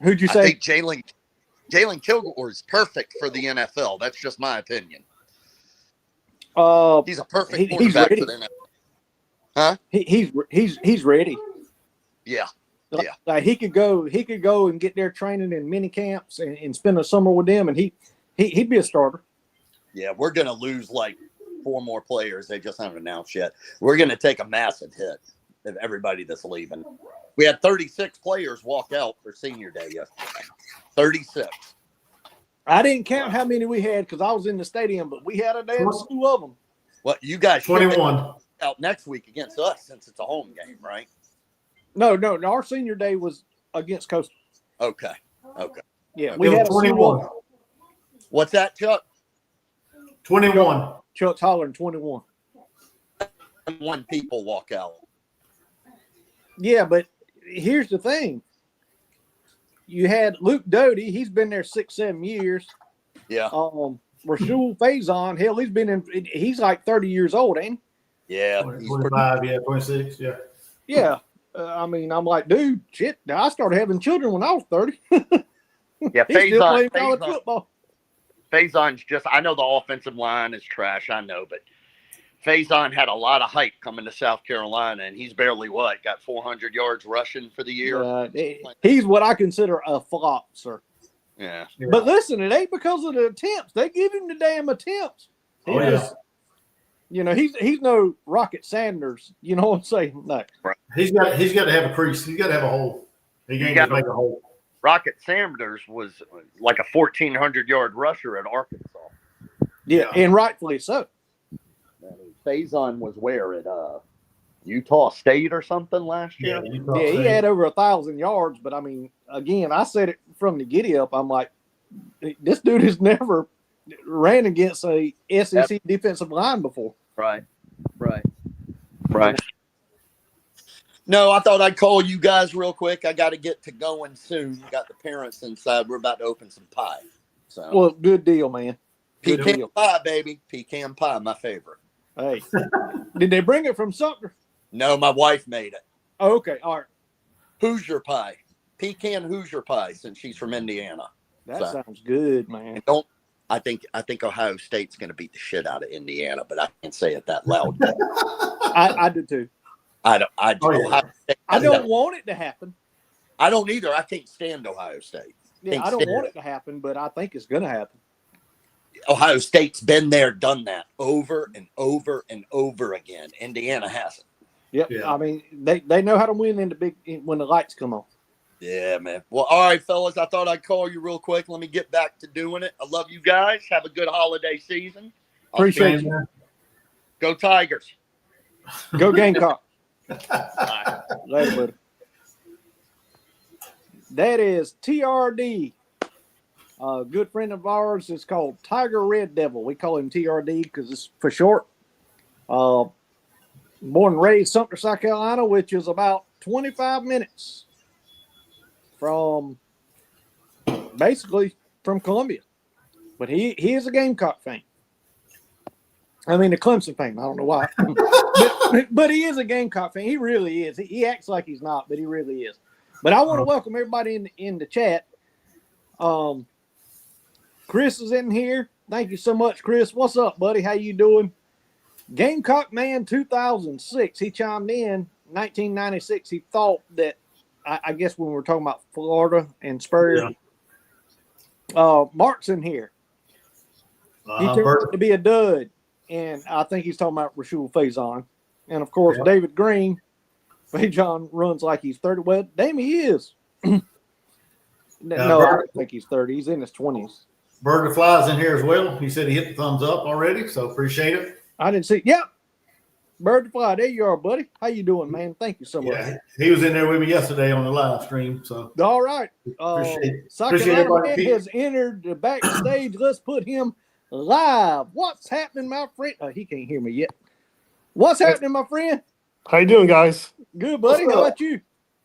Who'd you say? I think Jalen Kilgore is perfect for the NFL. That's just my opinion. He's a perfect quarterback for the NFL. Huh? He's ready. Yeah. Like he could go and get their training in mini camps and spend a summer with them, and he'd be a starter. Yeah, we're gonna lose like 4 more players. They just haven't announced yet. We're gonna take a massive hit of everybody that's leaving. We had 36 players walk out for senior day yesterday. 36. I didn't count how many we had because I was in the stadium, but we had a damn slew of them. Well, you guys 21 out next week against us since it's a home game, right? No. Our senior day was against Coastal. Okay. Yeah, we had 21. What's that, Chuck? 21. Chuck's hollering 21. 21 people walk out. Yeah, but here's the thing. You had Luke Doty. He's been there 6-7 years. Yeah. Rasul Faison, hell, he's like 30 years old, ain't he? Yeah. 25, 26, yeah. Yeah. I'm like, dude, shit, I started having children when I was 30. Yeah, he's still playing college football. Faison's I know the offensive line is trash, I know, but Faison had a lot of hype coming to South Carolina, and he's barely got 400 yards rushing for the year. He's what I consider a flop, sir. Yeah. But listen, it ain't because of the attempts. They give him the damn attempts. You know, he's no Rocket Sanders. You know what I'm saying? No. He's got to have a crease. He's got to have a hole. He can't just make a hole. Rocket Sanders was like a 1,400-yard rusher at Arkansas. Yeah, and rightfully so. Faison was where at Utah State or something last year. Yeah, he had over 1,000 yards. But I mean, again, I said it from the giddy up. I'm like, this dude has never ran against a SEC defensive line before. Right. No, I thought I'd call you guys real quick. I got to get to going soon. Got the parents inside. We're about to open some pie. So, well, good deal, man. Pecan pie, baby. Pecan pie, my favorite. Hey, did they bring it from Sumter? No, my wife made it. Oh, okay, all right. Hoosier pie, pecan Hoosier pie, since she's from Indiana. That sounds good, man. I think Ohio State's going to beat the shit out of Indiana, but I can't say it that loud. I do too. I don't want it to happen. I don't either. I can't stand Ohio State. Yeah, I don't want it to happen, but I think it's going to happen. Ohio State's been there, done that over and over and over again. Indiana hasn't. Yep. Yeah. I mean, they know how to win when the lights come on. Yeah, man. Well, all right, fellas. I thought I'd call you real quick. Let me get back to doing it. I love you guys. Have a good holiday season. Appreciate you. Go Tigers. Go Gamecocks. Later, buddy. That is TRD. A good friend of ours is called Tiger Red Devil. We call him TRD because it's for short. Born and raised Sumter, South Carolina, which is about 25 minutes from Columbia. But he is a Gamecock fan. I mean, a Clemson fan. I don't know why. but he is a Gamecock fan. He really is. He acts like he's not, but he really is. But I want to welcome everybody in the chat. Chris is in here. Thank you so much, Chris. What's up, buddy? How you doing? Gamecock Man 2006. He chimed in 1996. He thought that, I guess when we were talking about Florida and Spurrier, Mark's in here. He turned out to be a dud. And I think he's talking about Rashul Faison. And, of course, David Green. Faison runs like he's 30. Well, damn, he is. No, I don't think he's 30. He's in his 20s. Burger Fly's in here as well. He said he hit the thumbs up already, so appreciate it. I didn't see. Yep. Bird Fly, there you are, buddy. How you doing, man? Thank you so much. Yeah, he was in there with me yesterday on the live stream. So all right. Appreciate it. Has entered the backstage. Let's put him live. What's happening, my friend? He can't hear me yet. What's happening, my friend? How you doing, guys? Good, buddy. How about you?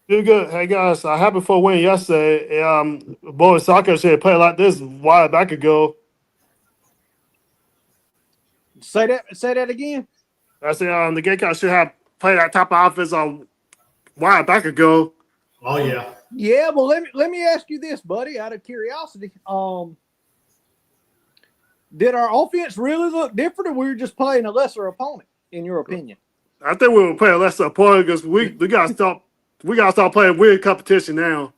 Doing good. Hey, guys. Happy for a win yesterday. Boys soccer should play like this a while back ago. Say that again. I said the Gamecocks should have played that type of offense a while back ago. Oh yeah. Yeah. Well, let me ask you this, buddy. Out of curiosity, did our offense really look different, or we were just playing a lesser opponent? In your opinion? I think we were playing a lesser opponent because we gotta stop. We gotta start playing weird competition now.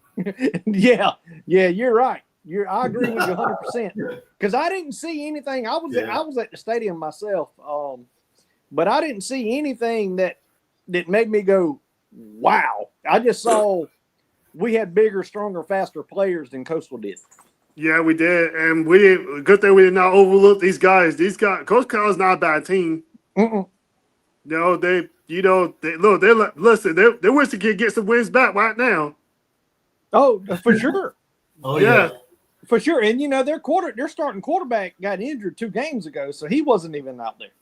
Yeah, you're right. I agree with you 100%. Because I didn't see anything. I was at the stadium myself, but I didn't see anything that made me go, "Wow!" I just saw we had bigger, stronger, faster players than Coastal did. Yeah, we did, and good thing we did not overlook these guys. Coach Carl's not a bad team. No, they listen. They wish they could get some wins back right now. Oh, for sure. Oh yeah. For sure. And their starting quarterback got injured 2 games ago, so he wasn't even out there.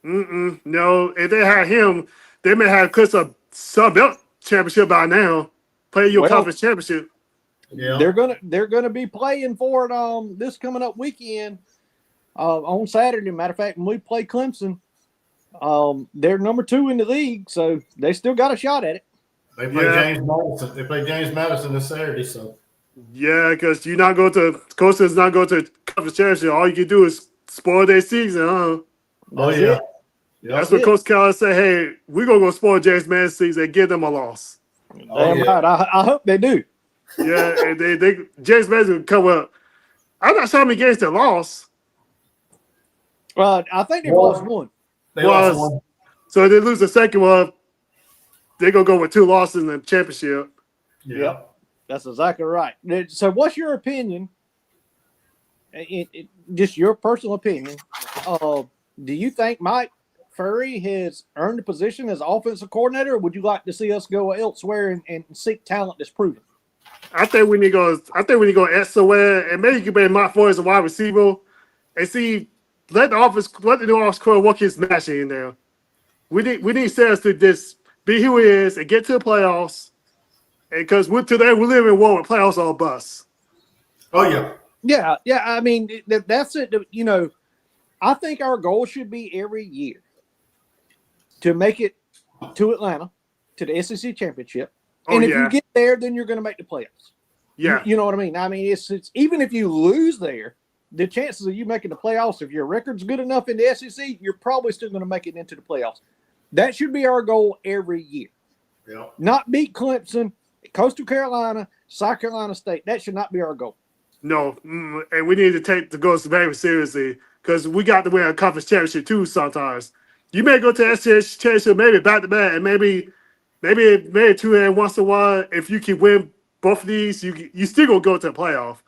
No, if they had him, they may have Chris a sub-belt championship by now. Play your conference championship. Yeah. They're gonna be playing for it this coming up weekend on Saturday. Matter of fact, when we play Clemson, they're number 2 in the league, so they still got a shot at it. They play James Madison. They play James Madison this Saturday, so. Yeah, because you're not going to – Coach is not going to conference championship. All you can do is spoil their season, huh? Oh, yeah. That's what Coach Carl said, hey, we're going to go spoil James Madison's season and give them a loss. Damn right. I hope they do. Yeah, and they James Madison will come up. I'm not sure how many games they lost. I think they lost 1. They lost one. So if they lose the second one, they're going to go with 2 losses in the championship. Yep. That's exactly right. So what's your opinion? Just your personal opinion. Do you think Mike Furry has earned a position as offensive coordinator, or would you like to see us go elsewhere and seek talent that's proven? I think we need to go elsewhere, and maybe you can bring Mike Ford as a wide receiver and see let the new offense coordinator work his magic in there. We need Sales to just be who he is and get to the playoffs. And because today we live in a world where playoffs are a bust. Oh yeah. Yeah. I mean, that's it. You know, I think our goal should be every year to make it to Atlanta, to the SEC championship. And if you get there, then you're going to make the playoffs. Yeah. You know what I mean? I mean, it's even if you lose there, the chances of you making the playoffs, if your record's good enough in the SEC, you're probably still going to make it into the playoffs. That should be our goal every year. Yeah. Not beat Clemson, Coastal Carolina, South Carolina State. That should not be our goal. No, and we need to take the goals very seriously because we got to win a conference championship too sometimes. You may go to the SEC championship maybe back to back, and maybe 2 and once in a while. If you can win both of these, you still gonna go to the playoff.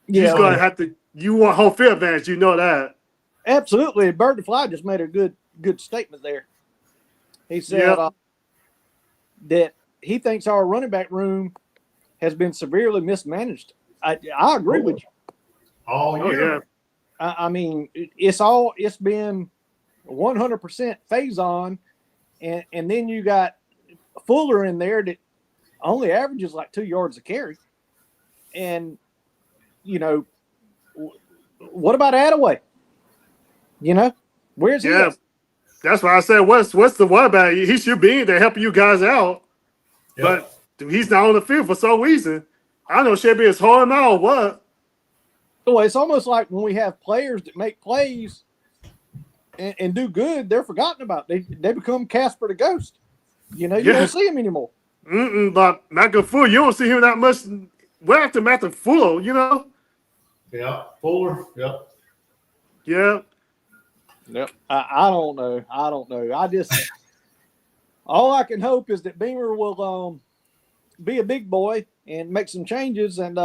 You're just gonna have to. You want home field advantage. You know that. Absolutely. Bird the Fly just made a good statement there. He said that he thinks our running back room has been severely mismanaged. I agree with you. Oh yeah. I mean, it's been 100% phase on, and then you got Fuller in there that only averages like 2 yards a carry. And, you know, what about Attaway? You know, where's he at? That's why I said, what's the one about? He should be in there helping you guys out. Yep. But he's not on the field for some reason. I don't know, should be his home out or what. Well, it's almost like when we have players that make plays and do good, they're forgotten about. They become Casper the Ghost. You know, you don't see him anymore. But Matthew Fuller, you don't see him that much. We're after Matthew Fuller, you know? Yeah, Fuller, yep. Yeah. Yep. I don't know. I just all I can hope is that Beamer will be a big boy and make some changes, and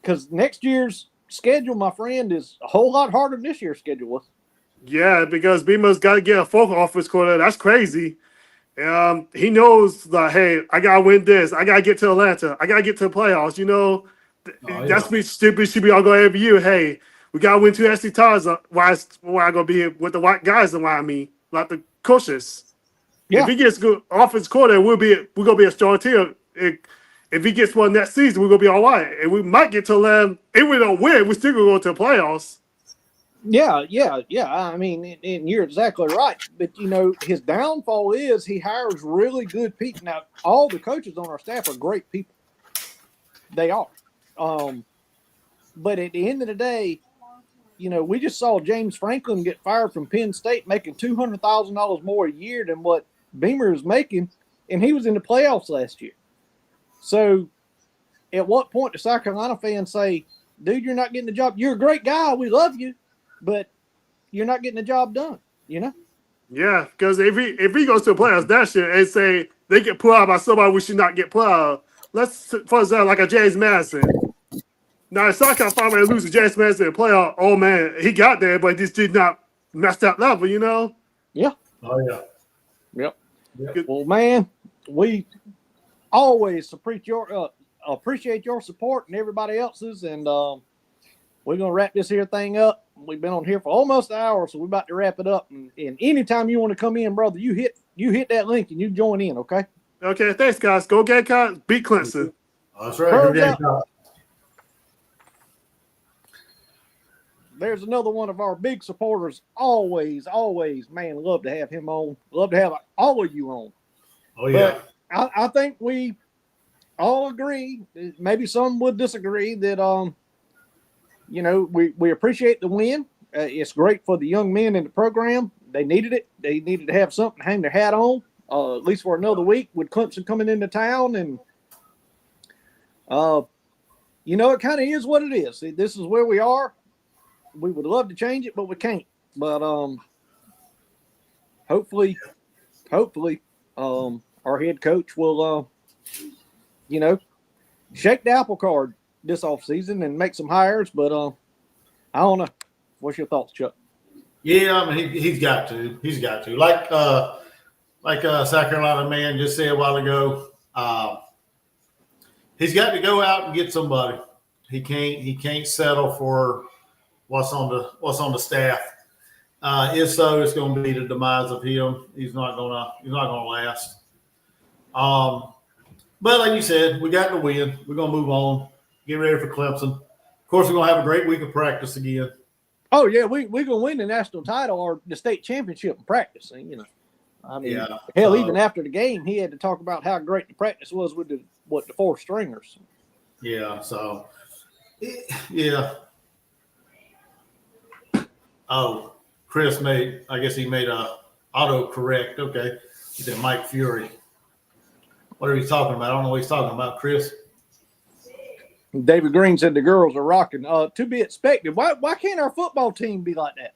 because next year's schedule, my friend, is a whole lot harder than this year's schedule was. Yeah, because Beamer's got to get a fourth offense coordinator. That's crazy. He knows that, hey, I gotta win this. I gotta get to Atlanta. I gotta get to the playoffs. You know, that's me stupid. Should be all going every year. Hey, we gotta win 2 SC titles. Why I gonna be here with the white guys around me, like the coaches? Yeah. If he gets good offense coordinator, we're gonna be a strong team. If he gets one next season, we're gonna be all right, and we might get to Atlanta. If we don't win, we still gonna go to the playoffs. Yeah. I mean, and you're exactly right. But, you know, his downfall is he hires really good people. Now, all the coaches on our staff are great people. They are. But at the end of the day, you know, we just saw James Franklin get fired from Penn State making $200,000 more a year than what Beamer is making, and he was in the playoffs last year. So at what point do South Carolina fans say, dude, you're not getting the job? You're a great guy. We love you. But you're not getting the job done, you know? Yeah, because if he goes to the playoffs that year and say they get put out by somebody we should not get put out, let's, for example, like a James Madison. Now, if South Carolina lose to James Madison in the playoff, oh, man, he got there, but just did not match that level, you know? Yeah. Oh, yeah. Yep. Well, man, we always appreciate your support and everybody else's, and we're going to wrap this here thing up. We've been on here for almost an hour, so we're about to wrap it up. And anytime you want to come in, brother, you hit that link and you join in, okay? Okay, thanks, guys. Go Gamecocks. Beat Clemson. That's right. Go Gamecocks. There's another one of our big supporters. Always, man, love to have him on. Love to have all of you on. Oh, yeah. But I think we all agree, maybe some would disagree, that you know, we appreciate the win. It's great for the young men in the program. They needed it. They needed to have something to hang their hat on, at least for another week with Clemson coming into town. And, you know, it kind of is what it is. This is where we are. We would love to change it, but we can't. But hopefully, our head coach will, shake the apple card this offseason and make some hires. But I don't know. What's your thoughts, Chuck? Yeah, I mean he's got to. He's got to. Like South Carolina man just said a while ago. He's got to go out and get somebody. He can't settle for what's on the staff. If so, it's going to be the demise of him. He's not gonna last. But like you said, we got to win. We're gonna move on. Get ready for Clemson. Of course, we're gonna have a great week of practice again. Oh yeah, we're gonna win the national title or the state championship in practice. I mean, hell, even after the game, he had to talk about how great the practice was with the four stringers. Yeah. So, yeah. Oh, Chris made a auto correct. Okay, he said Mike Fury. What are you talking about? I don't know what he's talking about, Chris. David Green said the girls are rocking. To be expected. Why can't our football team be like that?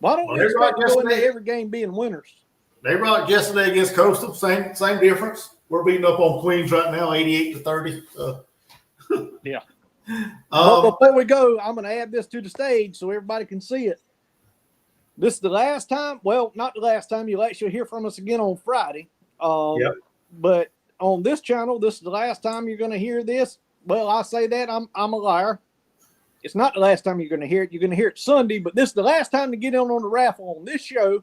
Why don't we expect to go into every game being winners? They rocked yesterday against Coastal. Same difference. We're beating up on Queens right now, 88-30. Yeah. But before we go, I'm going to add this to the stage so everybody can see it. This is the last time. Well, not the last time. You'll actually hear from us again on Friday. Yep. But on this channel, this is the last time you're going to hear this. Well, I say that I'm a liar. It's not the last time you're going to hear it. You're going to hear it Sunday, but this is the last time to get in on the raffle on this show.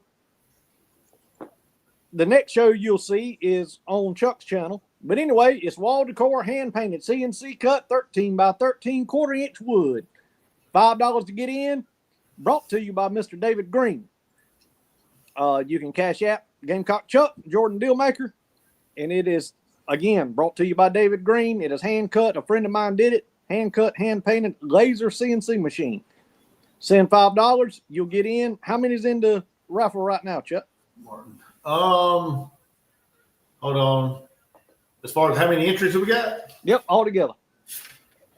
The next show you'll see is on Chuck's channel. But anyway, it's wall decor, hand painted, CNC cut, 13 by 13 quarter-inch wood. $5 to get in. Brought to you by Mr. David Green. You can cash app Gamecock Chuck, Jordan Dealmaker, and it is, again, brought to you by David Green. It is hand cut. A friend of mine did it. Hand cut, hand painted, laser CNC machine. Send $5. You'll get in. How many's in the raffle right now, Chuck? Hold on. As far as how many entries have we got? Yep, all together.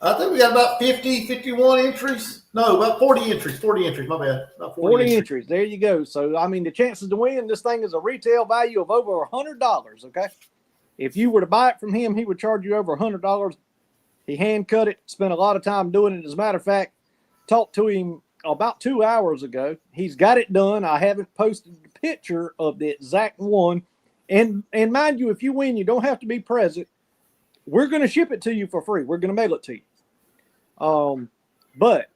I think we got about 50, 51 entries. No, about 40 entries. 40 entries, my bad. About 40 entries. There you go. So, I mean, the chances to win, this thing is a retail value of over $100, okay? If you were to buy it from him, he would charge you over $100. He hand cut it, spent a lot of time doing it. As a matter of fact, talked to him about 2 hours ago. He's got it done. I haven't posted the picture of the exact one. And mind you, if you win, you don't have to be present. We're going to ship it to you for free. We're going to mail it to you. But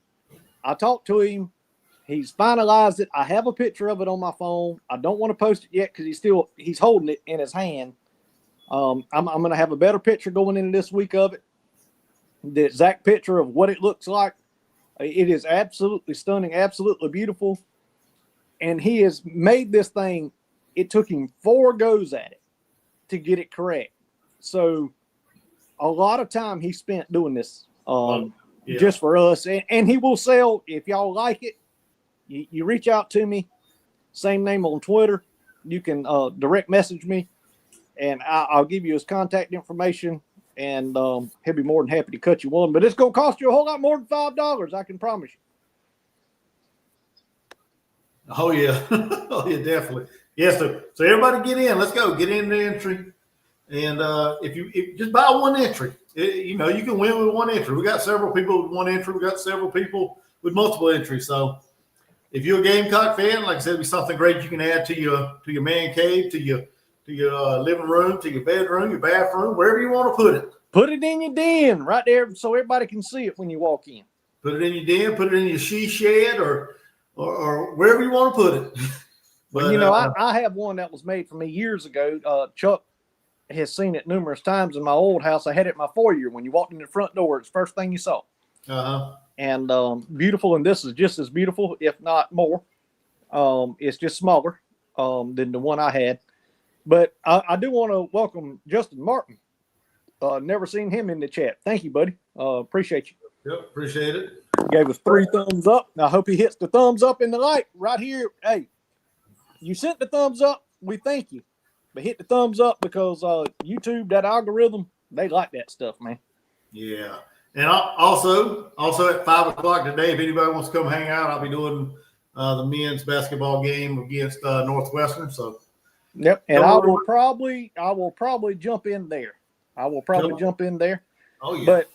I talked to him. He's finalized it. I have a picture of it on my phone. I don't want to post it yet because he's holding it in his hand. I'm going to have a better picture going into this week of it. The exact picture of what it looks like. It is absolutely stunning, absolutely beautiful. And he has made this thing. It took him 4 goes at it to get it correct. So a lot of time he spent doing this just for us. And he will sell, if y'all like it, you reach out to me, same name on Twitter. You can direct message me, and I'll give you his contact information, and he'll be more than happy to cut you one. But it's going to cost you a whole lot more than $5, I can promise you. Oh, yeah. Oh, yeah, definitely. Yes, so everybody get in. Let's go. Get in the entry. And if you just buy one entry, you can win with one entry. We got several people with one entry. We got several people with multiple entries. So if you're a Gamecock fan, like I said, it's something great you can add to your man cave, to your living room, to your bedroom, your bathroom, wherever you want to put it. Put it in your den right there so everybody can see it when you walk in. Put it in your den. Put it in your she shed or wherever you want to put it. But, I have one that was made for me years ago. Chuck has seen it numerous times in my old house. I had it in my foyer. When you walked in the front door, it's the first thing you saw. Uh-huh. And beautiful, and this is just as beautiful, if not more. It's just smaller than the one I had. But I do want to welcome Justin Martin. Never seen him in the chat. Thank you, buddy. Appreciate you. Yep, appreciate it. Gave us 3 thumbs up. I hope he hits the thumbs up in the light right here. Hey, you sent the thumbs up. We thank you. But hit the thumbs up because YouTube, that algorithm, they like that stuff, man. Yeah. And also at 5 o'clock today, if anybody wants to come hang out, I'll be doing the men's basketball game against Northwestern. So, yep. And I will probably jump in there. Jump in there. Oh yeah. But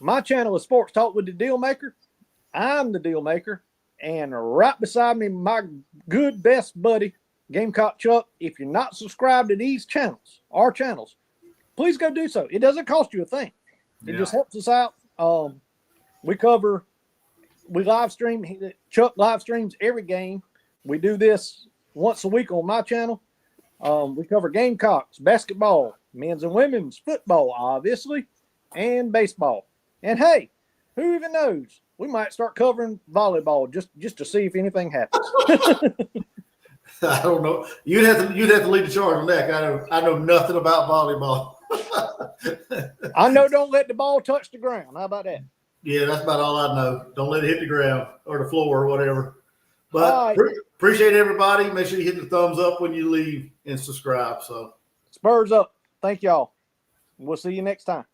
my channel is Sports Talk with the Deal Maker. I'm the Deal Maker, and right beside me, my good best buddy, Gamecock Chuck. If you're not subscribed to these channels, our channels, please go do so. It doesn't cost you a thing. It just helps us out. We live stream. Chuck live streams every game. We do this once a week on my channel. We cover Gamecocks, basketball, men's and women's football, obviously, and baseball. And hey, who even knows? We might start covering volleyball just to see if anything happens. I don't know. You'd have to lead the charge on that. I know nothing about volleyball. I know don't let the ball touch the ground. How about that? Yeah, that's about all I know. Don't let it hit the ground or the floor or whatever. But appreciate everybody. Make sure you hit the thumbs up when you leave and subscribe. So Spurs up. Thank y'all. We'll see you next time.